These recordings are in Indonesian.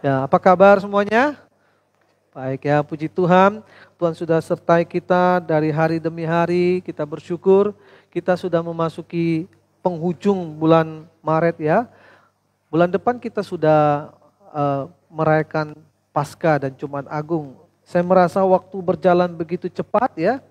Ya, apa kabar semuanya? Baik ya, puji Tuhan. Tuhan sudah sertai kita dari hari demi hari. Kita bersyukur kita sudah memasuki penghujung bulan Maret ya. Bulan depan kita sudah merayakan Paskah dan Jumat Agung. Saya merasa waktu berjalan begitu cepat ya.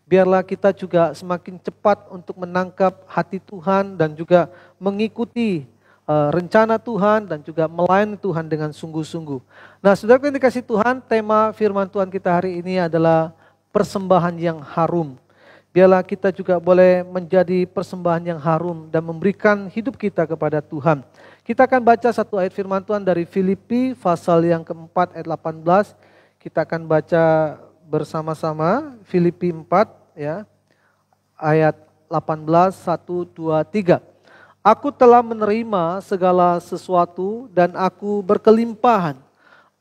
Biarlah kita juga semakin cepat untuk menangkap hati Tuhan dan juga mengikuti rencana Tuhan dan juga melayani Tuhan dengan sungguh-sungguh. Nah, saudara yang dikasih Tuhan, tema firman Tuhan kita hari ini adalah persembahan yang harum. Biarlah kita juga boleh menjadi persembahan yang harum dan memberikan hidup kita kepada Tuhan. Kita akan baca satu ayat firman Tuhan dari Filipi pasal yang keempat ayat 18. Kita akan baca bersama-sama Filipi 4 ya. Ayat 18, 1, 2, 3. Aku telah menerima segala sesuatu dan aku berkelimpahan.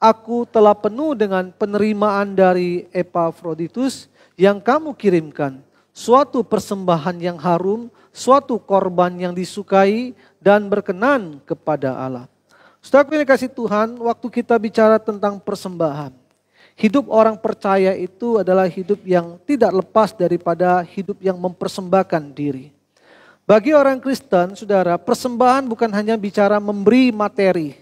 Aku telah penuh dengan penerimaan dari Epafroditus yang kamu kirimkan. Suatu persembahan yang harum, suatu korban yang disukai dan berkenan kepada Allah. Saudara yang dikasih Tuhan, waktu kita bicara tentang persembahan, hidup orang percaya itu adalah hidup yang tidak lepas daripada hidup yang mempersembahkan diri. Bagi orang Kristen, saudara, persembahan bukan hanya bicara memberi materi.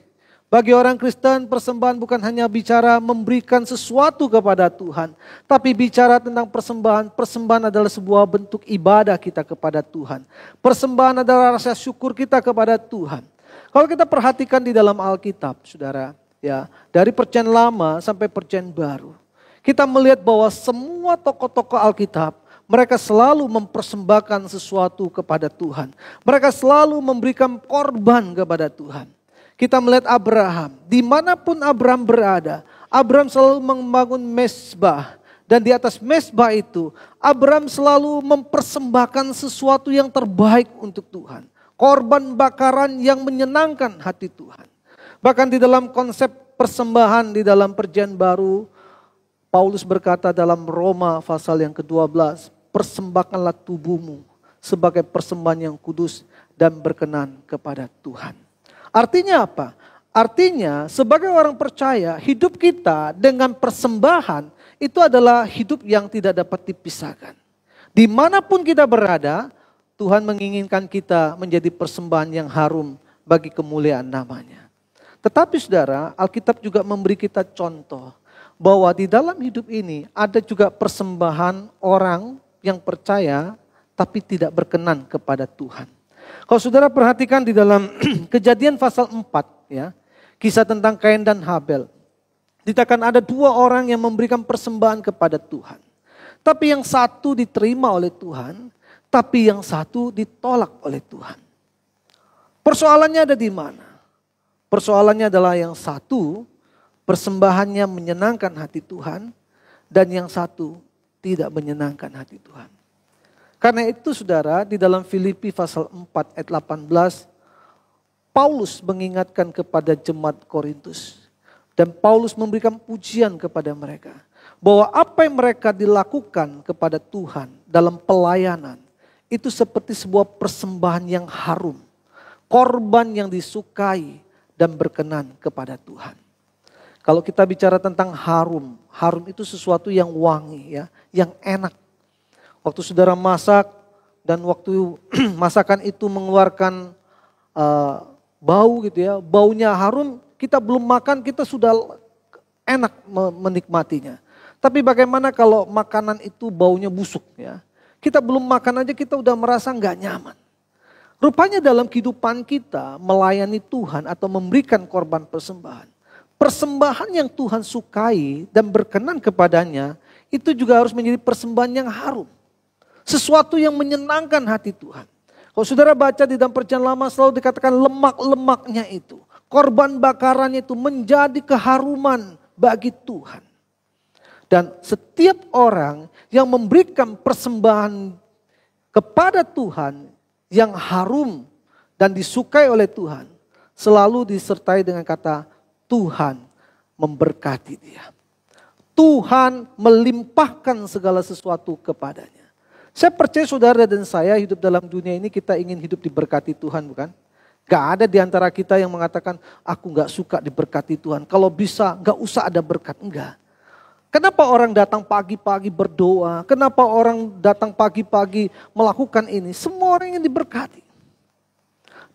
Bagi orang Kristen, persembahan bukan hanya bicara memberikan sesuatu kepada Tuhan. Tapi bicara tentang persembahan, persembahan adalah sebuah bentuk ibadah kita kepada Tuhan. Persembahan adalah rasa syukur kita kepada Tuhan. Kalau kita perhatikan di dalam Alkitab, saudara, ya, dari Perjanjian Lama sampai Perjanjian Baru, kita melihat bahwa semua tokoh-tokoh Alkitab, mereka selalu mempersembahkan sesuatu kepada Tuhan. Mereka selalu memberikan korban kepada Tuhan. Kita melihat Abraham, dimanapun Abraham berada, Abraham selalu membangun mezbah. Dan di atas mezbah itu, Abraham selalu mempersembahkan sesuatu yang terbaik untuk Tuhan. Korban bakaran yang menyenangkan hati Tuhan. Bahkan di dalam konsep persembahan di dalam Perjanjian Baru, Paulus berkata dalam Roma pasal yang ke-12, persembahkanlah tubuhmu sebagai persembahan yang kudus dan berkenan kepada Tuhan. Artinya apa? Artinya sebagai orang percaya, hidup kita dengan persembahan itu adalah hidup yang tidak dapat dipisahkan. Dimanapun kita berada, Tuhan menginginkan kita menjadi persembahan yang harum bagi kemuliaan namanya. Tetapi saudara, Alkitab juga memberi kita contoh bahwa di dalam hidup ini ada juga persembahan orang yang percaya tapi tidak berkenan kepada Tuhan. Kalau saudara perhatikan di dalam Kejadian pasal 4 ya, kisah tentang Kain dan Habel. Dikatakan ada dua orang yang memberikan persembahan kepada Tuhan. Tapi yang satu diterima oleh Tuhan, tapi yang satu ditolak oleh Tuhan. Persoalannya ada di mana? Persoalannya adalah yang satu persembahannya menyenangkan hati Tuhan dan yang satu tidak menyenangkan hati Tuhan. Karena itu saudara, di dalam Filipi pasal 4 ayat 18, Paulus mengingatkan kepada jemaat Korintus. Dan Paulus memberikan pujian kepada mereka. Bahwa apa yang mereka dilakukan kepada Tuhan dalam pelayanan, itu seperti sebuah persembahan yang harum. Korban yang disukai dan berkenan kepada Tuhan. Kalau kita bicara tentang harum, harum itu sesuatu yang wangi ya, yang enak. Waktu saudara masak dan waktu masakan itu mengeluarkan bau gitu ya, baunya harum, kita belum makan kita sudah enak menikmatinya. Tapi bagaimana kalau makanan itu baunya busuk ya, kita belum makan aja kita udah merasa nggak nyaman. Rupanya dalam kehidupan kita melayani Tuhan atau memberikan korban persembahan. Persembahan yang Tuhan sukai dan berkenan kepadanya itu juga harus menjadi persembahan yang harum. Sesuatu yang menyenangkan hati Tuhan. Kalau saudara baca di dalam Perjanjian Lama selalu dikatakan lemak-lemaknya itu. Korban bakarannya itu menjadi keharuman bagi Tuhan. Dan setiap orang yang memberikan persembahan kepada Tuhan yang harum dan disukai oleh Tuhan, selalu disertai dengan kata Tuhan memberkati dia. Tuhan melimpahkan segala sesuatu kepadanya. Saya percaya saudara dan saya hidup dalam dunia ini kita ingin hidup diberkati Tuhan bukan? Gak ada di antara kita yang mengatakan, aku gak suka diberkati Tuhan. Kalau bisa gak usah ada berkat. Enggak. Kenapa orang datang pagi-pagi berdoa? Kenapa orang datang pagi-pagi melakukan ini? Semua orang yang diberkati.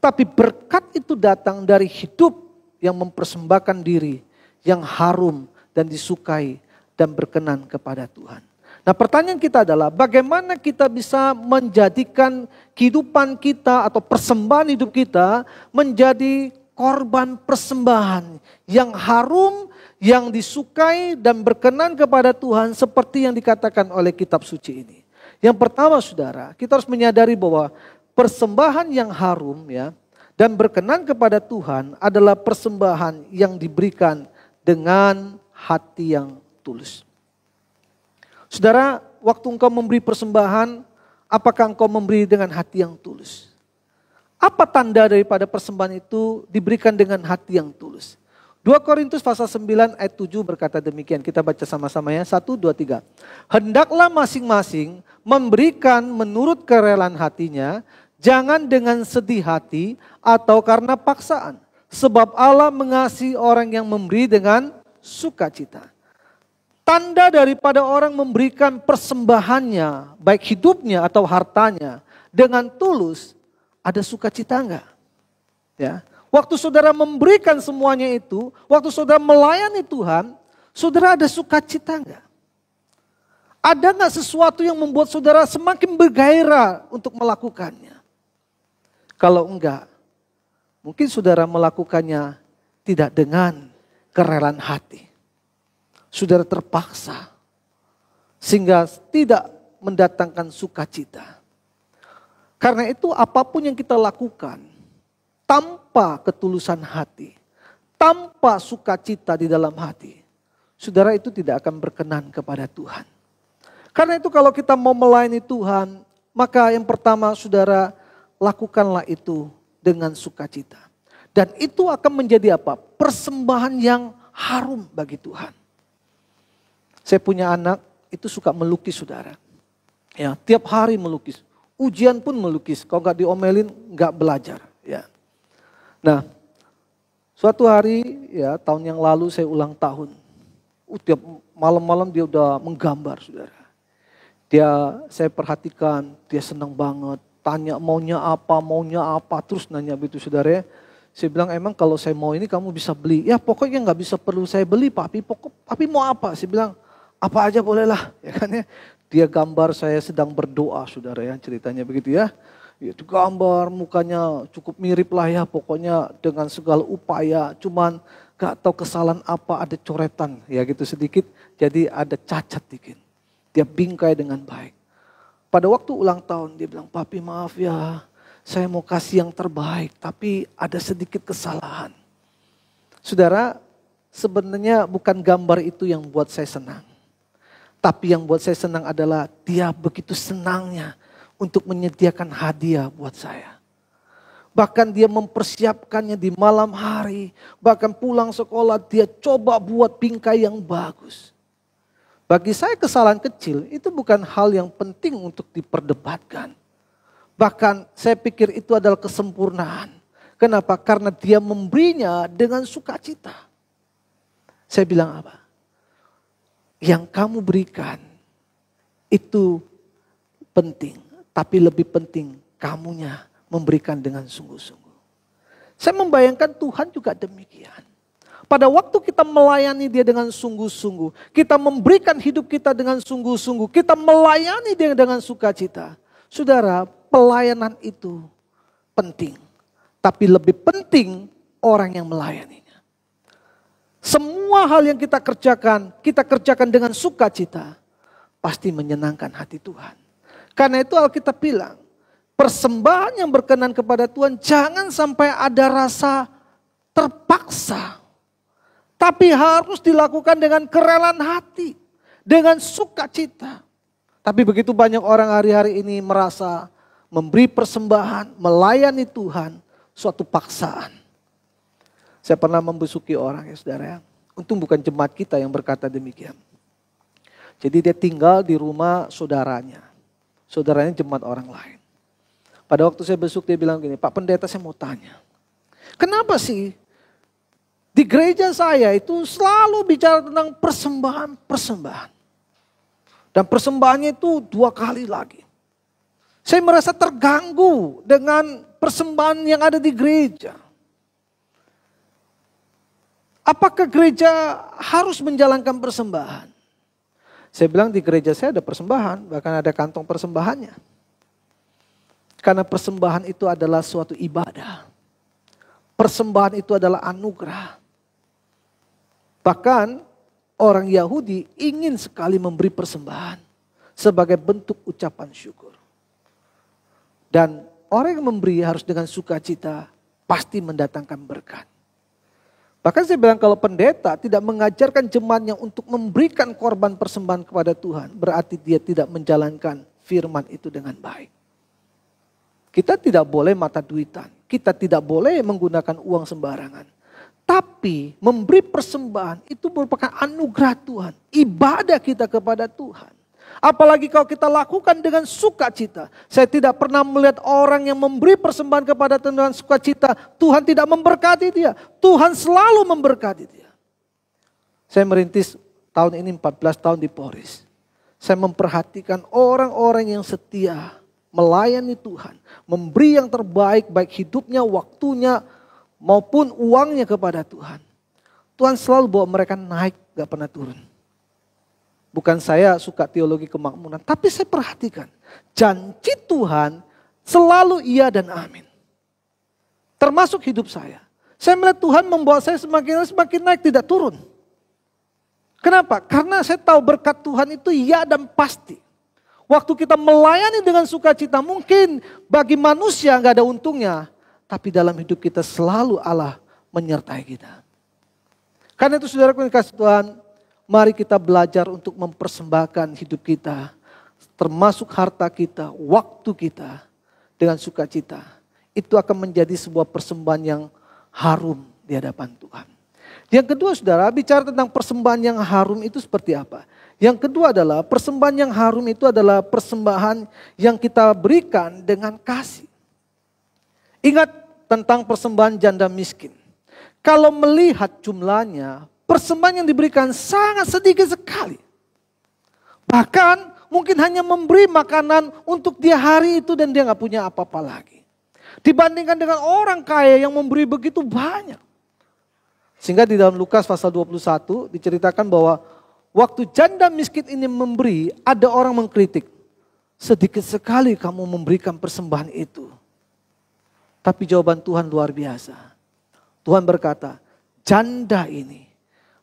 Tapi berkat itu datang dari hidup yang mempersembahkan diri, yang harum dan disukai dan berkenan kepada Tuhan. Nah, pertanyaan kita adalah bagaimana kita bisa menjadikan kehidupan kita atau persembahan hidup kita menjadi korban persembahan yang harum, yang disukai dan berkenan kepada Tuhan seperti yang dikatakan oleh kitab suci ini. Yang pertama saudara, kita harus menyadari bahwa persembahan yang harum ya dan berkenan kepada Tuhan adalah persembahan yang diberikan dengan hati yang tulus. Saudara, waktu engkau memberi persembahan, apakah engkau memberi dengan hati yang tulus? Apa tanda daripada persembahan itu diberikan dengan hati yang tulus? 2 Korintus pasal 9 ayat 7 berkata demikian. Kita baca sama-sama ya. 1, 2, 3. Hendaklah masing-masing memberikan menurut kerelaan hatinya, jangan dengan sedih hati atau karena paksaan. Sebab Allah mengasihi orang yang memberi dengan sukacita. Tanda daripada orang memberikan persembahannya, baik hidupnya atau hartanya, dengan tulus, ada sukacita enggak? Ya. Waktu saudara memberikan semuanya itu, waktu saudara melayani Tuhan, saudara ada sukacita enggak? Ada enggak sesuatu yang membuat saudara semakin bergairah untuk melakukannya? Kalau enggak, mungkin saudara melakukannya tidak dengan kerelaan hati. Saudara terpaksa sehingga tidak mendatangkan sukacita. Karena itu apapun yang kita lakukan tanpa ketulusan hati, tanpa sukacita di dalam hati, saudara itu tidak akan berkenan kepada Tuhan. Karena itu kalau kita mau melayani Tuhan, maka yang pertama saudara lakukanlah itu dengan sukacita. Dan itu akan menjadi apa? Persembahan yang harum bagi Tuhan. Saya punya anak itu suka melukis saudara. Ya, tiap hari melukis. Ujian pun melukis. Kalau nggak diomelin nggak belajar. Ya. Nah, suatu hari ya tahun yang lalu saya ulang tahun. Tiap malam-malam dia udah menggambar saudara. Saya perhatikan dia senang banget. Tanya maunya apa. Terus nanya begitu saudara. Saya bilang emang kalau saya mau ini kamu bisa beli. Ya pokoknya nggak bisa perlu saya beli papi. Papi mau apa? Saya bilang apa aja bolehlah, ya kan ya. Dia gambar saya sedang berdoa, saudara ya, ceritanya begitu ya. Itu gambar mukanya cukup mirip lah ya, pokoknya dengan segala upaya. Cuman gak tahu kesalahan apa, ada coretan ya gitu sedikit. Jadi ada cacat dikit. Dia bingkai dengan baik. Pada waktu ulang tahun dia bilang, papi maaf ya, saya mau kasih yang terbaik, tapi ada sedikit kesalahan. Saudara, sebenarnya bukan gambar itu yang buat saya senang. Tapi yang buat saya senang adalah dia begitu senangnya untuk menyediakan hadiah buat saya. Bahkan dia mempersiapkannya di malam hari. Bahkan pulang sekolah dia coba buat bingkai yang bagus. Bagi saya kesalahan kecil itu bukan hal yang penting untuk diperdebatkan. Bahkan saya pikir itu adalah kesempurnaan. Kenapa? Karena dia memberinya dengan sukacita. Saya bilang apa? Yang kamu berikan itu penting. Tapi lebih penting kamunya memberikan dengan sungguh-sungguh. Saya membayangkan Tuhan juga demikian. Pada waktu kita melayani dia dengan sungguh-sungguh. Kita memberikan hidup kita dengan sungguh-sungguh. Kita melayani dia dengan sukacita. Saudara, pelayanan itu penting. Tapi lebih penting orang yang melayani. Semua hal yang kita kerjakan dengan sukacita, pasti menyenangkan hati Tuhan. Karena itu Alkitab bilang, persembahan yang berkenan kepada Tuhan jangan sampai ada rasa terpaksa. Tapi harus dilakukan dengan kerelaan hati, dengan sukacita. Tapi begitu banyak orang hari-hari ini merasa memberi persembahan, melayani Tuhan, suatu paksaan. Saya pernah membesuki orang ya saudara ya. Untung bukan jemaat kita yang berkata demikian. Jadi dia tinggal di rumah saudaranya. Saudaranya jemaat orang lain. Pada waktu saya besuk dia bilang gini, Pak Pendeta saya mau tanya. Kenapa sih di gereja saya itu selalu bicara tentang persembahan. Dan persembahannya itu 2 kali lagi. Saya merasa terganggu dengan persembahan yang ada di gereja. Apakah gereja harus menjalankan persembahan? Saya bilang di gereja saya ada persembahan, bahkan ada kantong persembahannya. Karena persembahan itu adalah suatu ibadah. Persembahan itu adalah anugerah. Bahkan orang Yahudi ingin sekali memberi persembahan sebagai bentuk ucapan syukur. Dan orang yang memberi harus dengan sukacita pasti mendatangkan berkat. Bahkan saya bilang kalau pendeta tidak mengajarkan jemaatnya untuk memberikan korban persembahan kepada Tuhan, berarti dia tidak menjalankan firman itu dengan baik. Kita tidak boleh mata duitan, kita tidak boleh menggunakan uang sembarangan. Tapi memberi persembahan itu merupakan anugerah Tuhan, ibadah kita kepada Tuhan. Apalagi kalau kita lakukan dengan sukacita. Saya tidak pernah melihat orang yang memberi persembahan kepada Tuhan dengan sukacita, Tuhan tidak memberkati dia. Tuhan selalu memberkati dia. Saya merintis tahun ini 14 tahun di Polres. Saya memperhatikan orang-orang yang setia melayani Tuhan. Memberi yang terbaik baik hidupnya, waktunya maupun uangnya kepada Tuhan. Tuhan selalu bawa mereka naik, gak pernah turun. Bukan saya suka teologi kemakmuran, tapi saya perhatikan janji Tuhan selalu iya dan amin. Termasuk hidup saya. Saya melihat Tuhan membawa saya semakin naik, tidak turun. Kenapa? Karena saya tahu berkat Tuhan itu iya dan pasti. Waktu kita melayani dengan sukacita, mungkin bagi manusia nggak ada untungnya, tapi dalam hidup kita selalu Allah menyertai kita. Karena itu saudara kasih Tuhan, mari kita belajar untuk mempersembahkan hidup kita, termasuk harta kita, waktu kita dengan sukacita. Itu akan menjadi sebuah persembahan yang harum di hadapan Tuhan. Yang kedua saudara, bicara tentang persembahan yang harum itu seperti apa? Yang kedua adalah persembahan yang harum itu adalah persembahan yang kita berikan dengan kasih. Ingat tentang persembahan janda miskin. Kalau melihat jumlahnya, persembahan yang diberikan sangat sedikit sekali. Bahkan mungkin hanya memberi makanan untuk dia hari itu dan dia gak punya apa-apa lagi. Dibandingkan dengan orang kaya yang memberi begitu banyak. Sehingga di dalam Lukas pasal 21 diceritakan bahwa waktu janda miskin ini memberi, ada orang mengkritik. Sedikit sekali kamu memberikan persembahan itu. Tapi jawaban Tuhan luar biasa. Tuhan berkata, janda ini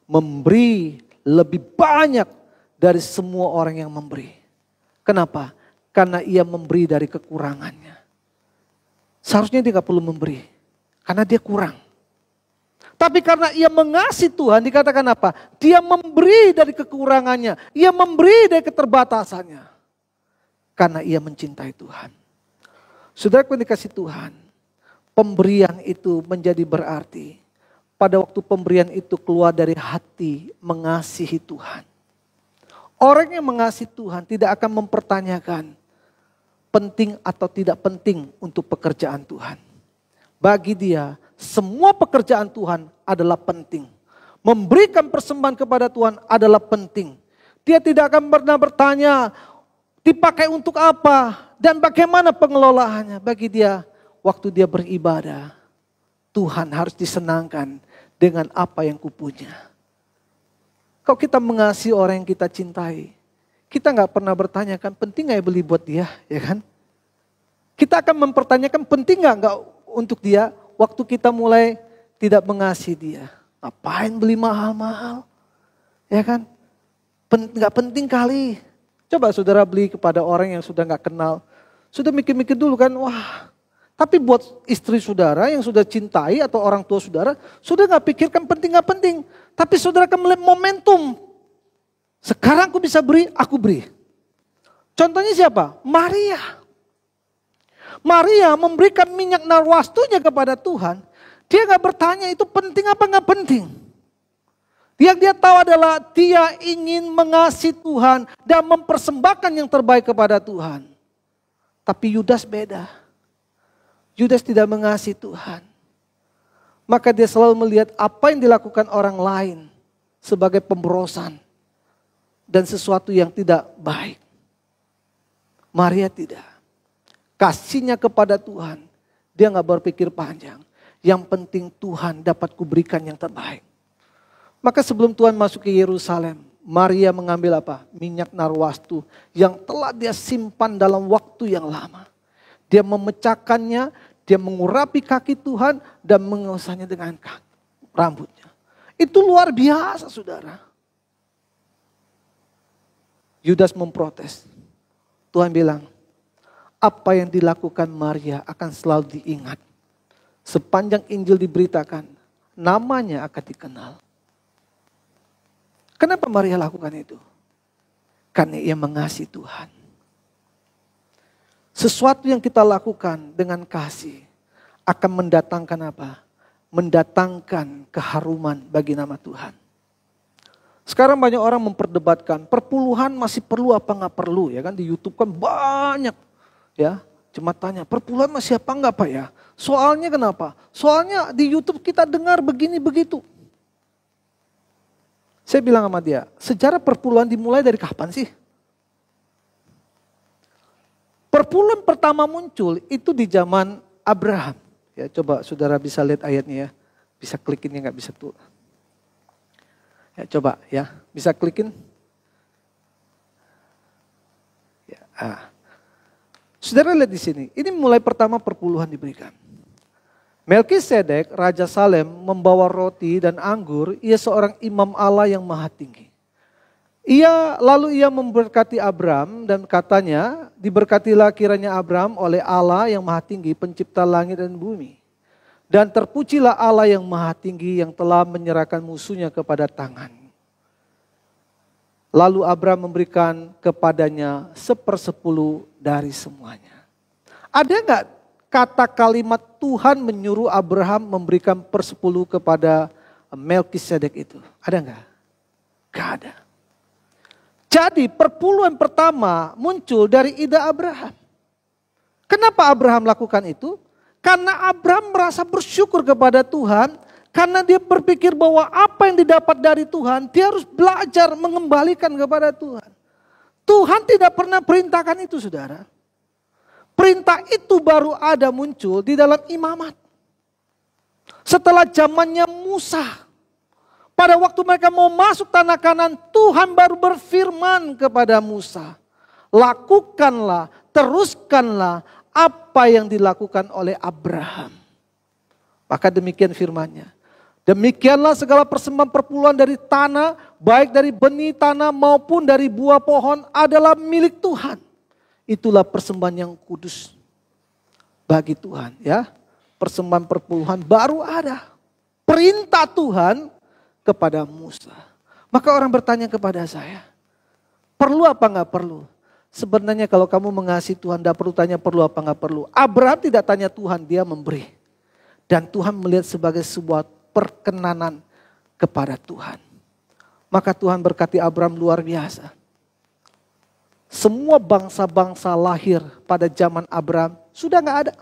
memberi lebih banyak dari semua orang yang memberi. Kenapa? Karena ia memberi dari kekurangannya. Seharusnya dia gak perlu memberi. Karena dia kurang. Tapi karena ia mengasihi Tuhan, dikatakan apa? Dia memberi dari kekurangannya. Ia memberi dari keterbatasannya. Karena ia mencintai Tuhan. Saudaraku yang dikasih Tuhan, pemberian itu menjadi berarti pada waktu pemberian itu keluar dari hati mengasihi Tuhan. Orang yang mengasihi Tuhan tidak akan mempertanyakan penting atau tidak penting untuk pekerjaan Tuhan. Bagi dia, semua pekerjaan Tuhan adalah penting. Memberikan persembahan kepada Tuhan adalah penting. Dia tidak akan pernah bertanya, dipakai untuk apa dan bagaimana pengelolaannya. Bagi dia, waktu dia beribadah, Tuhan harus disenangkan dengan apa yang kupunya. Kalau kita mengasihi orang yang kita cintai, kita gak pernah bertanyakan penting gak ya beli buat dia, ya kan? Kita akan mempertanyakan penting gak untuk dia waktu kita mulai tidak mengasihi dia. Ngapain beli mahal-mahal, ya kan? Gak penting kali. Coba saudara beli kepada orang yang sudah gak kenal, sudah mikir-mikir dulu kan, wah. Tapi buat istri saudara yang sudah cintai atau orang tua saudara, sudah gak pikirkan penting gak penting. Tapi saudara akan melihat momentum. Sekarang aku bisa beri, aku beri. Contohnya siapa? Maria. Maria memberikan minyak narwastunya kepada Tuhan. Dia gak bertanya itu penting apa gak penting. Yang dia tahu adalah dia ingin mengasihi Tuhan dan mempersembahkan yang terbaik kepada Tuhan. Tapi Yudas beda. Yudas tidak mengasihi Tuhan. Maka dia selalu melihat apa yang dilakukan orang lain sebagai pemborosan dan sesuatu yang tidak baik. Maria tidak. Kasihnya kepada Tuhan, dia gak berpikir panjang. Yang penting Tuhan dapat kuberikan yang terbaik. Maka sebelum Tuhan masuk ke Yerusalem, Maria mengambil apa? Minyak narwastu yang telah dia simpan dalam waktu yang lama. Dia memecahkannya, dia mengurapi kaki Tuhan dan mengusahnya dengan rambutnya. Itu luar biasa, saudara. Yudas memprotes. Tuhan bilang, apa yang dilakukan Maria akan selalu diingat. Sepanjang Injil diberitakan, namanya akan dikenal. Kenapa Maria lakukan itu? Karena ia mengasihi Tuhan. Sesuatu yang kita lakukan dengan kasih akan mendatangkan apa? Mendatangkan keharuman bagi nama Tuhan. Sekarang banyak orang memperdebatkan perpuluhan masih perlu apa nggak perlu, ya kan? Di YouTube kan banyak, ya. Cuma tanya perpuluhan masih apa nggak Pak ya? Soalnya kenapa? Soalnya di YouTube kita dengar begini begitu. Saya bilang sama dia, sejarah perpuluhan dimulai dari kapan sih? Perpuluhan pertama muncul itu di zaman Abraham. Ya, coba saudara bisa lihat ayatnya ya. Bisa klikinnya nggak bisa tuh. Ya, coba ya, bisa klikin. Ya, saudara lihat di sini, ini mulai pertama perpuluhan diberikan. Melkisedek, Raja Salem, membawa roti dan anggur. Ia seorang imam Allah yang maha tinggi. Lalu ia memberkati Abram dan katanya, diberkatilah kiranya Abram oleh Allah yang maha tinggi, pencipta langit dan bumi. Dan terpujilah Allah yang maha tinggi yang telah menyerahkan musuhnya kepada tangan. Lalu Abram memberikan kepadanya 1/10 dari semuanya. Ada enggak kata kalimat Tuhan menyuruh Abraham memberikan 1/10 kepada Melkisedek itu? Ada enggak? Enggak ada. Jadi perpuluhan pertama muncul dari ide Abraham. Kenapa Abraham lakukan itu? Karena Abraham merasa bersyukur kepada Tuhan. Karena dia berpikir bahwa apa yang didapat dari Tuhan, dia harus belajar mengembalikan kepada Tuhan. Tuhan tidak pernah perintahkan itu, saudara. Perintah itu baru ada muncul di dalam imamat. Setelah zamannya Musa. Pada waktu mereka mau masuk tanah Kanaan, Tuhan baru berfirman kepada Musa. Lakukanlah, teruskanlah apa yang dilakukan oleh Abraham. Maka demikian firman-Nya. Demikianlah segala persembahan perpuluhan dari tanah, baik dari benih tanah maupun dari buah pohon adalah milik Tuhan. Itulah persembahan yang kudus bagi Tuhan, ya. Persembahan perpuluhan baru ada. Perintah Tuhan kepada Musa. Maka orang bertanya kepada saya, perlu apa enggak perlu? Sebenarnya kalau kamu mengasihi Tuhan, tidak perlu tanya perlu apa enggak perlu. Abraham tidak tanya Tuhan, dia memberi. Dan Tuhan melihat sebagai sebuah perkenanan kepada Tuhan. Maka Tuhan berkati Abraham luar biasa. Semua bangsa-bangsa lahir pada zaman Abraham sudah enggak ada.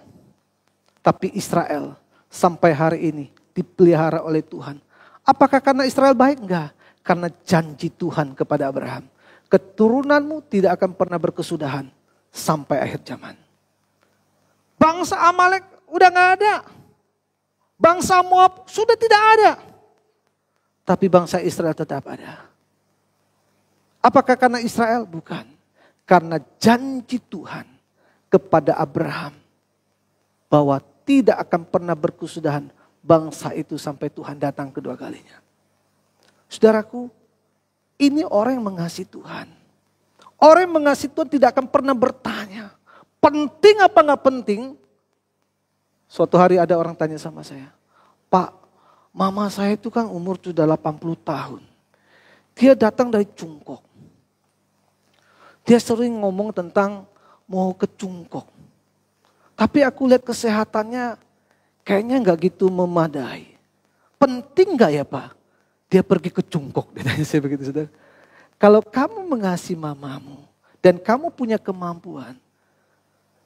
Tapi Israel sampai hari ini dipelihara oleh Tuhan. Apakah karena Israel baik? Enggak. Karena janji Tuhan kepada Abraham. Keturunanmu tidak akan pernah berkesudahan sampai akhir zaman. Bangsa Amalek udah enggak ada. Bangsa Moab sudah tidak ada. Tapi bangsa Israel tetap ada. Apakah karena Israel? Bukan. Karena janji Tuhan kepada Abraham. Bahwa tidak akan pernah berkesudahan bangsa itu sampai Tuhan datang kedua kalinya. Saudaraku, ini orang yang mengasihi Tuhan. Orang yang mengasihi Tuhan tidak akan pernah bertanya. Penting apa enggak penting? Suatu hari ada orang tanya sama saya. Pak, mama saya itu kan umur sudah 80 tahun. Dia datang dari Cungkok. Dia sering ngomong tentang mau ke Cungkok. Tapi aku lihat kesehatannya kayaknya enggak gitu memadai. Penting enggak ya Pak? Dia pergi ke Cungkok. Dia tanya saya begitu, saudara. Kalau kamu mengasihi mamamu dan kamu punya kemampuan.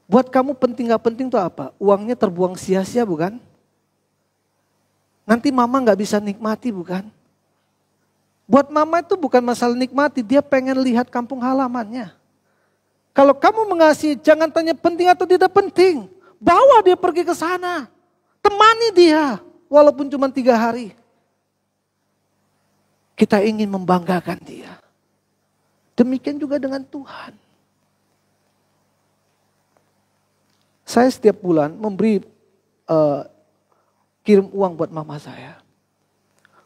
Buat kamu penting gak penting itu apa? Uangnya terbuang sia-sia bukan? nanti mama gak bisa nikmati bukan? Buat mama itu bukan masalah nikmati, dia pengen lihat kampung halamannya. Kalau kamu mengasihi, jangan tanya penting atau tidak penting. Bawa dia pergi ke sana. Temani dia, walaupun cuma 3 hari. Kita ingin membanggakan dia. Demikian juga dengan Tuhan. Saya setiap bulan memberi kirim uang buat mama saya.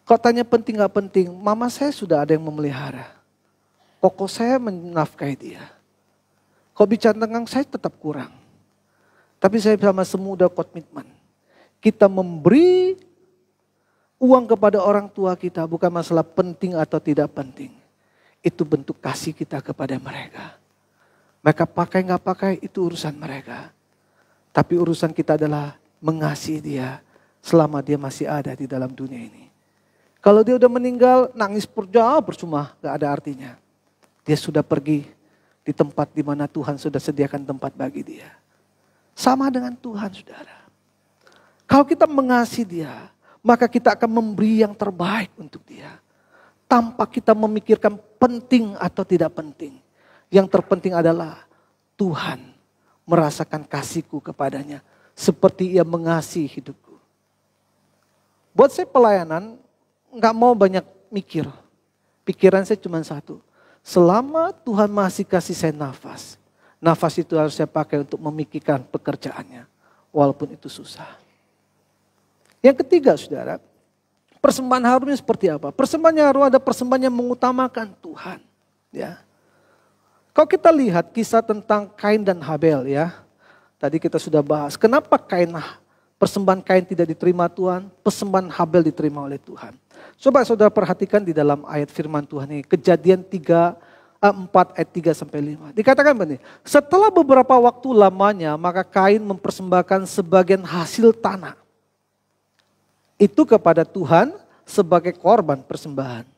Kalau tanya penting gak penting, mama saya sudah ada yang memelihara. Pokok saya menafkahi dia. Kalau bicara tentang saya tetap kurang. Tapi saya sama semua udah komitmen. Kita memberi uang kepada orang tua kita bukan masalah penting atau tidak penting. Itu bentuk kasih kita kepada mereka. Mereka pakai gak pakai itu urusan mereka. Tapi urusan kita adalah mengasihi dia selama dia masih ada di dalam dunia ini. Kalau dia udah meninggal, nangis perjauh percuma, gak ada artinya. Dia sudah pergi di tempat di mana Tuhan sudah sediakan tempat bagi dia. Sama dengan Tuhan, saudara. Kalau kita mengasihi dia, maka kita akan memberi yang terbaik untuk dia. Tanpa kita memikirkan penting atau tidak penting. Yang terpenting adalah Tuhan merasakan kasihku kepadanya. Seperti ia mengasihi hidupku. Buat saya pelayanan, gak mau banyak mikir. Pikiran saya cuma satu. Selama Tuhan masih kasih saya nafas. Nafas itu harus saya pakai untuk memikirkan pekerjaannya. Walaupun itu susah. Yang ketiga, saudara. Persembahan harumnya seperti apa? Persembahan harum ada persembahan yang mengutamakan Tuhan. Ya. Kalau kita lihat kisah tentang Kain dan Habel ya. Tadi kita sudah bahas. Kenapa persembahan Kain tidak diterima Tuhan? Persembahan Habel diterima oleh Tuhan. Coba saudara perhatikan di dalam ayat firman Tuhan ini. Kejadian 4 ayat 3 sampai 5. Dikatakan begini. Setelah beberapa waktu lamanya maka Kain mempersembahkan sebagian hasil tanah. Itu kepada Tuhan sebagai korban persembahan.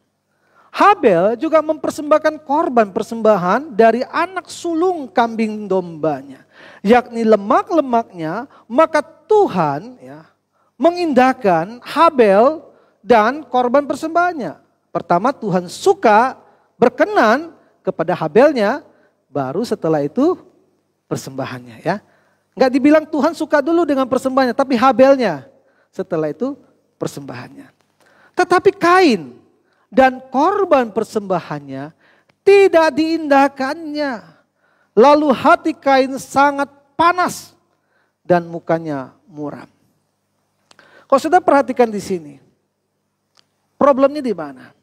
Habel juga mempersembahkan korban persembahan dari anak sulung kambing dombanya. Yakni lemak-lemaknya, maka Tuhan mengindahkan Habel dan korban persembahannya. Pertama Tuhan suka berkenan kepada Habelnya, baru setelah itu persembahannya ya. Enggak dibilang Tuhan suka dulu dengan persembahannya, tapi Habelnya. Setelah itu persembahannya. Tetapi Kain dan korban persembahannya tidak diindahkannya. Lalu hati Kain sangat panas dan mukanya muram. Kalau sudah perhatikan di sini, problemnya di mana?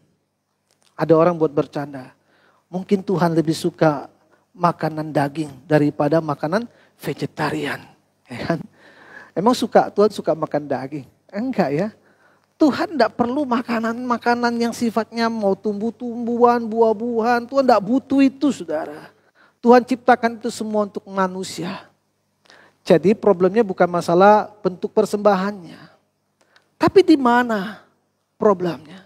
Ada orang buat bercanda. Mungkin Tuhan lebih suka makanan daging daripada makanan vegetarian. Ya kan? Emang Tuhan suka makan daging? Enggak ya. Tuhan tidak perlu makanan-makanan yang sifatnya mau tumbuh-tumbuhan, buah-buahan. Tuhan tidak butuh itu, saudara. Tuhan ciptakan itu semua untuk manusia. Jadi problemnya bukan masalah bentuk persembahannya. Tapi di mana problemnya?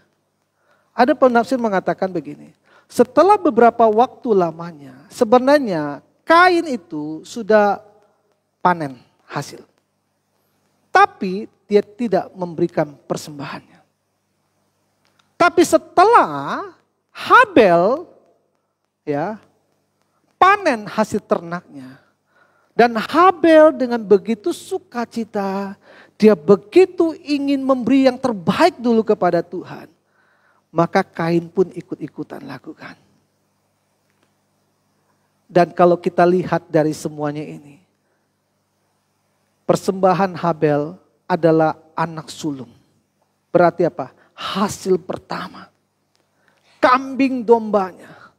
Ada penafsir mengatakan begini. Setelah beberapa waktu lamanya, sebenarnya Kain itu sudah panen hasil. Tapi dia tidak memberikan persembahannya. Tapi setelah Habel panen hasil ternaknya. Dan Habel dengan begitu sukacita, dia begitu ingin memberi yang terbaik dulu kepada Tuhan. Maka Kain pun ikut-ikutan lakukan. Dan kalau kita lihat dari semuanya ini, persembahan Habel adalah anak sulung. Berarti apa? Hasil pertama. Kambing dombanya.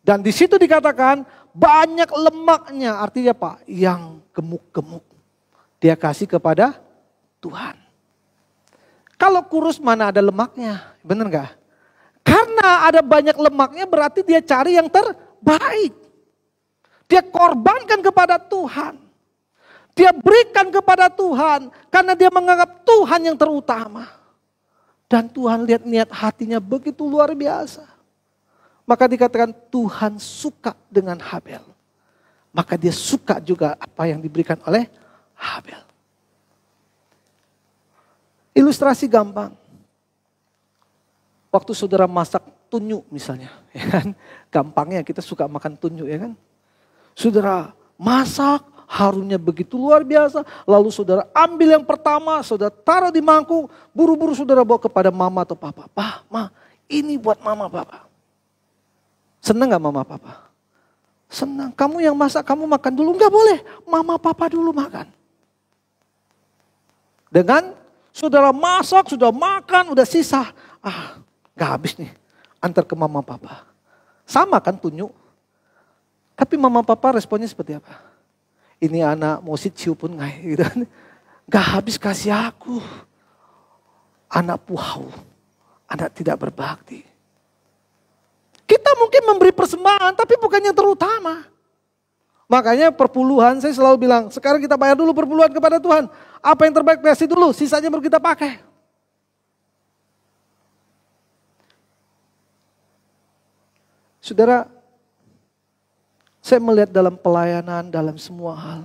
Dan di situ dikatakan banyak lemaknya. Artinya apa? Yang gemuk-gemuk. Dia kasih kepada Tuhan. Kalau kurus mana ada lemaknya? Benar gak? Karena ada banyak lemaknya berarti dia cari yang terbaik. Dia korbankan kepada Tuhan. Dia berikan kepada Tuhan karena dia menganggap Tuhan yang terutama. Dan Tuhan lihat niat hatinya begitu luar biasa. Maka dikatakan Tuhan suka dengan Habel. Maka dia suka juga apa yang diberikan oleh Habel. Ilustrasi gampang. Waktu saudara masak tunyu misalnya, ya kan? Gampangnya kita suka makan tunyu, ya kan? Saudara masak, harumnya begitu luar biasa. Lalu saudara ambil yang pertama, saudara taruh di mangkuk, buru-buru saudara bawa kepada mama atau papa. "Pa, ma, ini buat mama papa." Senang gak mama papa? Senang. Kamu yang masak, kamu makan dulu. Enggak boleh, mama papa dulu makan. Dengan saudara masak, sudah makan, udah sisa. Gak habis nih, antar ke mama papa. Sama kan tunjuk. Tapi mama papa responnya seperti apa? Ini anak mau ciu pun nggak, gitu. Gak habis kasih aku. Anak puhau, anak tidak berbakti. Kita mungkin memberi persembahan, tapi bukan yang terutama. Makanya perpuluhan saya selalu bilang, sekarang kita bayar dulu perpuluhan kepada Tuhan. Apa yang terbaik kasih dulu, sisanya baru kita pakai. Saudara, saya melihat dalam pelayanan, dalam semua hal,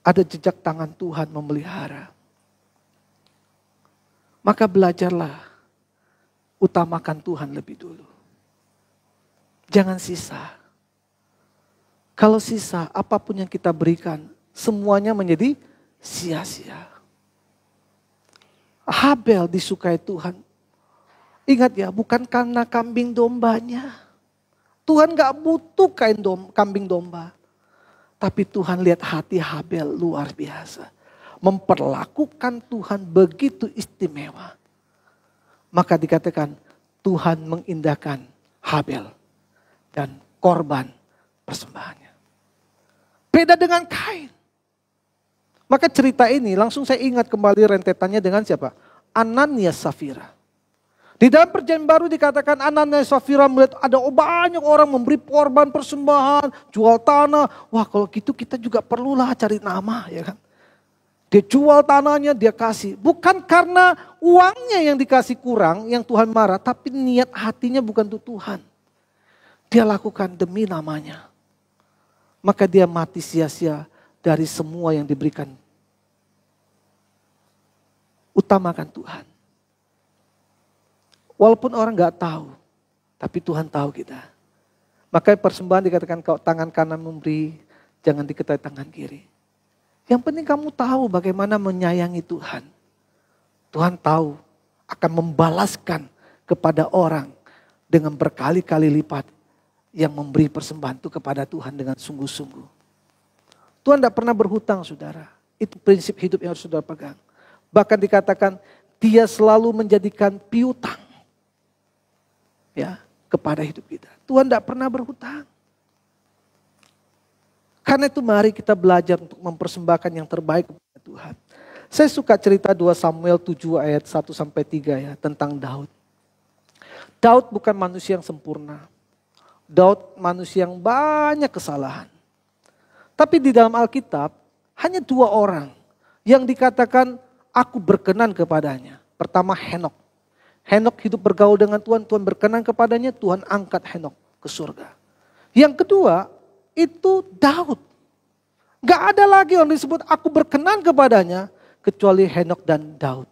ada jejak tangan Tuhan memelihara. Maka belajarlah, utamakan Tuhan lebih dulu. Jangan sisa. Kalau sisa, apapun yang kita berikan, semuanya menjadi sia-sia. Habel disukai Tuhan. Ingat ya, bukan karena kambing dombanya. Tuhan gak butuh kambing domba. Tapi Tuhan lihat hati Habel luar biasa. Memperlakukan Tuhan begitu istimewa. Maka dikatakan Tuhan mengindahkan Habel dan korban persembahannya. Beda dengan Kain. Maka cerita ini langsung saya ingat kembali rentetannya dengan siapa? Ananias Safira. Di dalam perjanjian baru dikatakan Ananias Safira melihat ada banyak orang memberi korban persembahan, jual tanah. Wah, kalau gitu kita juga perlulah cari nama, ya kan? Dia jual tanahnya, dia kasih. Bukan karena uangnya yang dikasih kurang, yang Tuhan marah, tapi niat hatinya bukan untuk Tuhan. Dia lakukan demi namanya. Maka dia mati sia-sia dari semua yang diberikan. Utamakan Tuhan. Walaupun orang gak tahu, tapi Tuhan tahu kita. Maka persembahan dikatakan kau tangan kanan memberi, jangan diketahui tangan kiri. Yang penting kamu tahu bagaimana menyayangi Tuhan. Tuhan tahu akan membalaskan kepada orang dengan berkali-kali lipat yang memberi persembahan itu kepada Tuhan dengan sungguh-sungguh. Tuhan tidak pernah berhutang, saudara. Itu prinsip hidup yang harus saudara pegang. Bahkan dikatakan dia selalu menjadikan piutang. Ya, kepada hidup kita. Tuhan tidak pernah berhutang. Karena itu mari kita belajar untuk mempersembahkan yang terbaik kepada Tuhan. Saya suka cerita 2 Samuel 7 ayat 1-3 ya tentang Daud. Daud bukan manusia yang sempurna. Daud manusia yang banyak kesalahan. Tapi di dalam Alkitab hanya 2 orang yang dikatakan aku berkenan kepadanya. Pertama Henok. Henok hidup bergaul dengan Tuhan, Tuhan berkenan kepadanya, Tuhan angkat Henok ke surga. Yang kedua, itu Daud. Gak ada lagi yang disebut aku berkenan kepadanya, kecuali Henok dan Daud.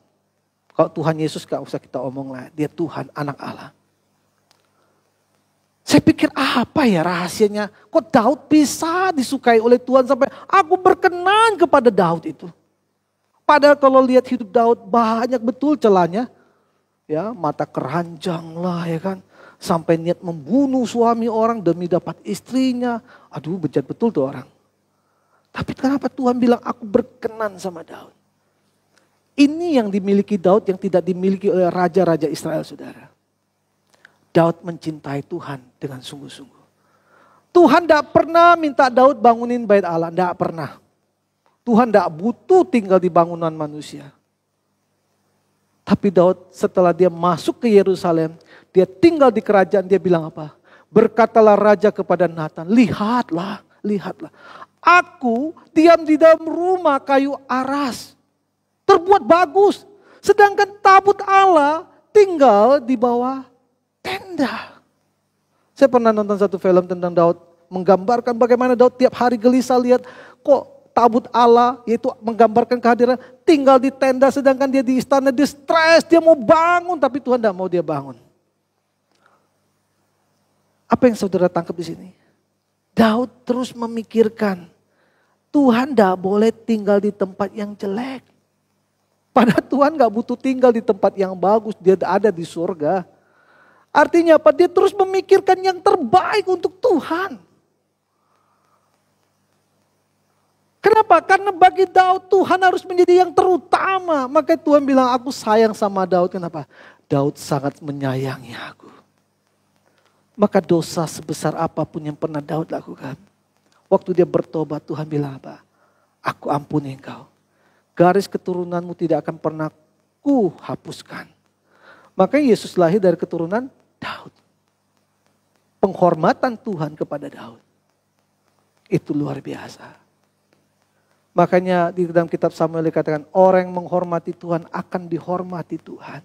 Kalau Tuhan Yesus gak usah kita omong lah, dia Tuhan, anak Allah. Saya pikir apa ya rahasianya, kok Daud bisa disukai oleh Tuhan sampai aku berkenan kepada Daud itu. Padahal kalau lihat hidup Daud banyak betul celahnya. Ya, mata keranjang lah ya kan. Sampai niat membunuh suami orang demi dapat istrinya. Aduh, bejat betul tuh orang. Tapi kenapa Tuhan bilang aku berkenan sama Daud? Ini yang dimiliki Daud yang tidak dimiliki oleh raja-raja Israel, saudara. Daud mencintai Tuhan dengan sungguh-sungguh. Tuhan tidak pernah minta Daud bangunin bait Allah, tidak pernah. Tuhan tidak butuh tinggal di bangunan manusia. Tapi Daud setelah dia masuk ke Yerusalem, dia tinggal di kerajaan, dia bilang apa? Berkatalah raja kepada Nathan, lihatlah. Aku diam di dalam rumah kayu aras, terbuat bagus. Sedangkan tabut Allah tinggal di bawah tenda. Saya pernah nonton satu film tentang Daud, menggambarkan bagaimana Daud tiap hari gelisah lihat, kok tabut Allah, yaitu menggambarkan kehadiran, tinggal di tenda sedangkan dia di istana, dia stres, dia mau bangun tapi Tuhan tidak mau dia bangun. Apa yang saudara tangkap di sini? Daud terus memikirkan, Tuhan tidak boleh tinggal di tempat yang jelek. Padahal Tuhan gak butuh tinggal di tempat yang bagus, dia ada di surga. Artinya apa? Dia terus memikirkan yang terbaik untuk Tuhan. Kenapa? Karena bagi Daud Tuhan harus menjadi yang terutama. Maka Tuhan bilang, aku sayang sama Daud. Kenapa? Daud sangat menyayangi aku. Maka dosa sebesar apapun yang pernah Daud lakukan, waktu dia bertobat Tuhan bilang apa? Aku ampuni engkau. Garis keturunanmu tidak akan pernah ku hapuskan. Maka Yesus lahir dari keturunan Daud. Penghormatan Tuhan kepada Daud. Itu luar biasa. Makanya di dalam kitab Samuel dikatakan orang yang menghormati Tuhan akan dihormati Tuhan.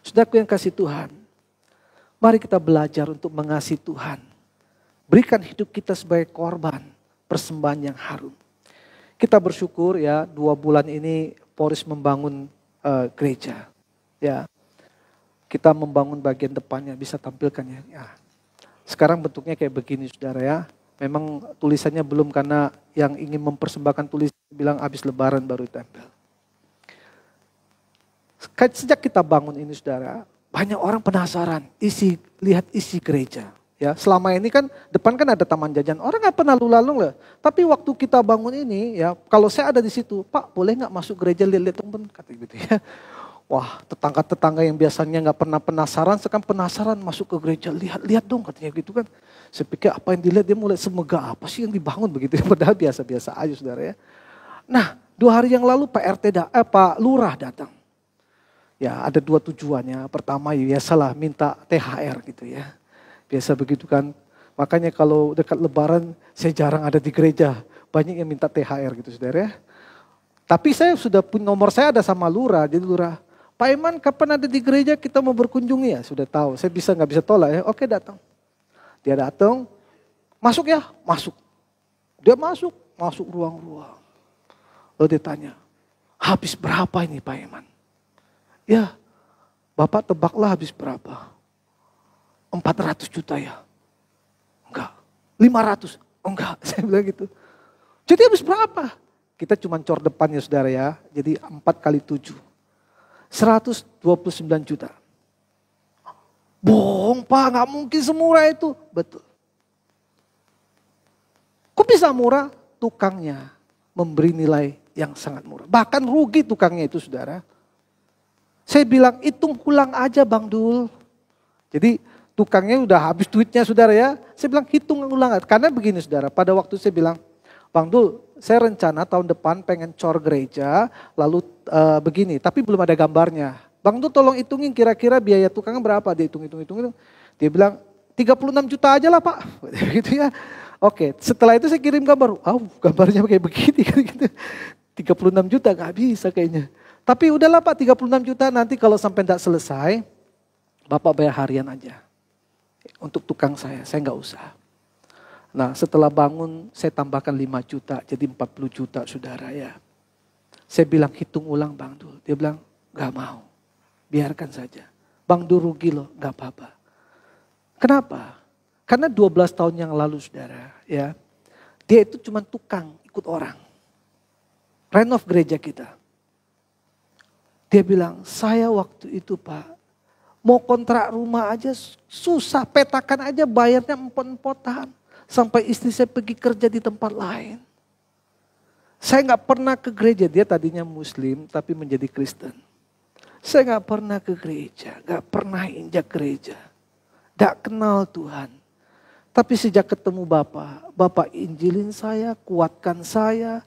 Saudaraku yang kasih Tuhan, mari kita belajar untuk mengasihi Tuhan. Berikan hidup kita sebagai korban, persembahan yang harum. Kita bersyukur ya 2 bulan ini Polres membangun gereja. Ya, kita membangun bagian depannya, bisa tampilkan ya. Ya. Sekarang bentuknya kayak begini saudara ya. Memang tulisannya belum karena yang ingin mempersembahkan tulisan bilang habis lebaran baru ditempel. Sejak kita bangun ini saudara, banyak orang penasaran lihat isi gereja. Ya, selama ini kan depan kan ada taman jajan, orang nggak pernah lalu-lalu lah. Tapi waktu kita bangun ini, ya kalau saya ada di situ, Pak boleh nggak masuk gereja lihat-lihat teman, kata gitu ya. Wah tetangga-tetangga yang biasanya nggak pernah penasaran, sekarang penasaran masuk ke gereja, lihat dong katanya gitu kan. Saya pikir apa yang dilihat dia mulai semegah apa sih yang dibangun begitu, padahal biasa-biasa aja saudara ya. Nah 2 hari yang lalu Pak Lurah datang. Ya ada 2 tujuannya, pertama ya biasalah minta THR gitu ya. Biasa begitu kan. Makanya kalau dekat lebaran saya jarang ada di gereja. Banyak yang minta THR gitu saudara ya. Tapi saya sudah punya nomor saya ada sama Lurah. Jadi Lurah, Pak Iman kapan ada di gereja kita mau berkunjung ya. Sudah tahu. Saya nggak bisa tolak ya. Oke datang. Dia datang. Masuk ya. Masuk. Dia masuk ruang-ruang. Lalu dia tanya. Habis berapa ini Pak Iman? Ya. Bapak tebaklah habis berapa? 400 juta ya? Enggak. 500? Enggak. Saya bilang gitu. Jadi habis berapa? Kita cuma cor depannya saudara ya. Jadi 4 kali 7. 129 juta. Bohong Pak, gak mungkin semurah itu. Betul. Kok bisa murah? Tukangnya memberi nilai yang sangat murah. Bahkan rugi tukangnya itu saudara. Saya bilang hitung ulang aja Bang Dul. Jadi tukangnya udah habis duitnya saudara ya. Saya bilang hitung ulang. Karena begini saudara, pada waktu saya bilang, Bang Dul saya rencana tahun depan pengen cor gereja lalu begini. Tapi belum ada gambarnya. Bang Dul tolong hitungin kira-kira biaya tukangnya berapa. Dia hitung. Dia bilang 36 juta aja lah Pak. Gitu ya. Oke setelah itu saya kirim gambar. Gambarnya kayak begini. Gitu. 36 juta gak bisa kayaknya. Tapi udahlah Pak 36 juta nanti kalau sampai tidak selesai. Bapak bayar harian aja. Untuk tukang saya nggak usah. Nah setelah bangun saya tambahkan 5 juta jadi 40 juta saudara ya. Saya bilang hitung ulang Bang Dul. Dia bilang gak mau. Biarkan saja. Bang Dul rugi loh gak apa-apa. Kenapa? Karena 12 tahun yang lalu saudara ya. Dia itu cuma tukang ikut orang. Renov gereja kita. Dia bilang saya waktu itu Pak. Mau kontrak rumah aja susah, petakan aja bayarnya empot-empotan. Sampai istri saya pergi kerja di tempat lain. Saya gak pernah ke gereja, dia tadinya muslim tapi menjadi Kristen. Saya gak pernah ke gereja, gak pernah injak gereja. Gak kenal Tuhan. Tapi sejak ketemu Bapak injilin saya, kuatkan saya.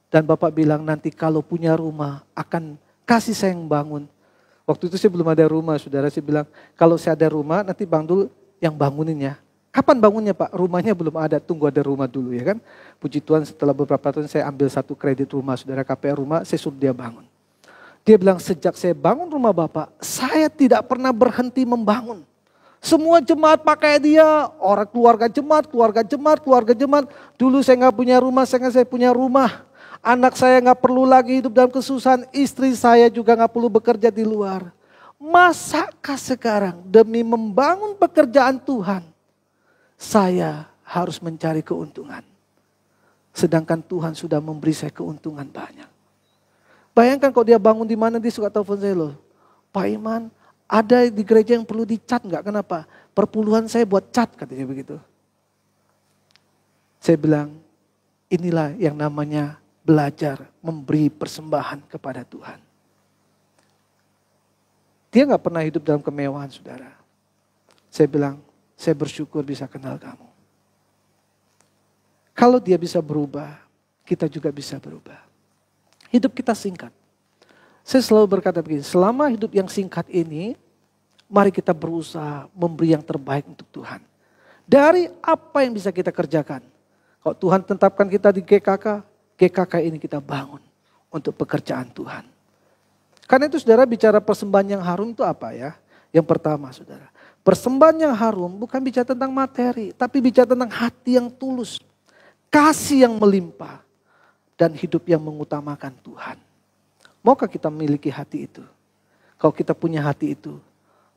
Dan Bapak bilang nanti kalau punya rumah akan kasih saya yang bangun. Waktu itu saya belum ada rumah, saudara. Saya bilang, kalau saya ada rumah, nanti Bang Dul yang bangunin ya. Kapan bangunnya Pak? Rumahnya belum ada, tunggu ada rumah dulu ya kan. Puji Tuhan setelah beberapa tahun saya ambil 1 kredit rumah, saudara KPR rumah, saya suruh dia bangun. Dia bilang, sejak saya bangun rumah Bapak, saya tidak pernah berhenti membangun. Semua jemaat pakai dia, orang keluarga jemaat, keluarga jemaat. Dulu saya nggak punya rumah, sekarang saya punya rumah. Anak saya nggak perlu lagi hidup dalam kesusahan, istri saya juga nggak perlu bekerja di luar. Masakah sekarang demi membangun pekerjaan Tuhan, saya harus mencari keuntungan. Sedangkan Tuhan sudah memberi saya keuntungan banyak. Bayangkan kalau dia bangun di mana, dia suka telepon saya loh. Pak Iman, ada di gereja yang perlu dicat nggak? Kenapa? Perpuluhan saya buat cat, katanya begitu. Saya bilang, inilah yang namanya belajar memberi persembahan kepada Tuhan. Dia nggak pernah hidup dalam kemewahan, saudara. Saya bilang, saya bersyukur bisa kenal kamu. Kalau dia bisa berubah, kita juga bisa berubah. Hidup kita singkat. Saya selalu berkata begini, selama hidup yang singkat ini, mari kita berusaha memberi yang terbaik untuk Tuhan. Dari apa yang bisa kita kerjakan. Kalau Tuhan tetapkan kita di GKK ini kita bangun untuk pekerjaan Tuhan. Karena itu saudara, bicara persembahan yang harum itu apa ya? Yang pertama saudara, persembahan yang harum bukan bicara tentang materi, tapi bicara tentang hati yang tulus. Kasih yang melimpah dan hidup yang mengutamakan Tuhan. Maukah kita memiliki hati itu? Kalau kita punya hati itu,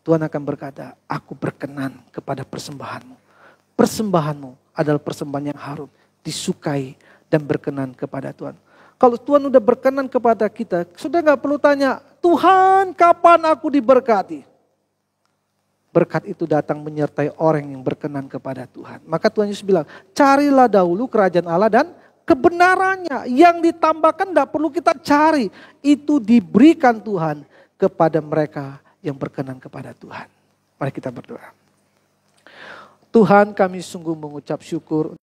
Tuhan akan berkata, aku berkenan kepada persembahanmu. Persembahanmu adalah persembahan yang harum, disukai dan berkenan kepada Tuhan. Kalau Tuhan udah berkenan kepada kita, sudah gak perlu tanya, Tuhan kapan aku diberkati? Berkat itu datang menyertai orang yang berkenan kepada Tuhan. Maka Tuhan Yesus bilang, carilah dahulu kerajaan Allah dan kebenarannya. Yang ditambahkan gak perlu kita cari. Itu diberikan Tuhan kepada mereka yang berkenan kepada Tuhan. Mari kita berdoa. Tuhan, kami sungguh mengucap syukur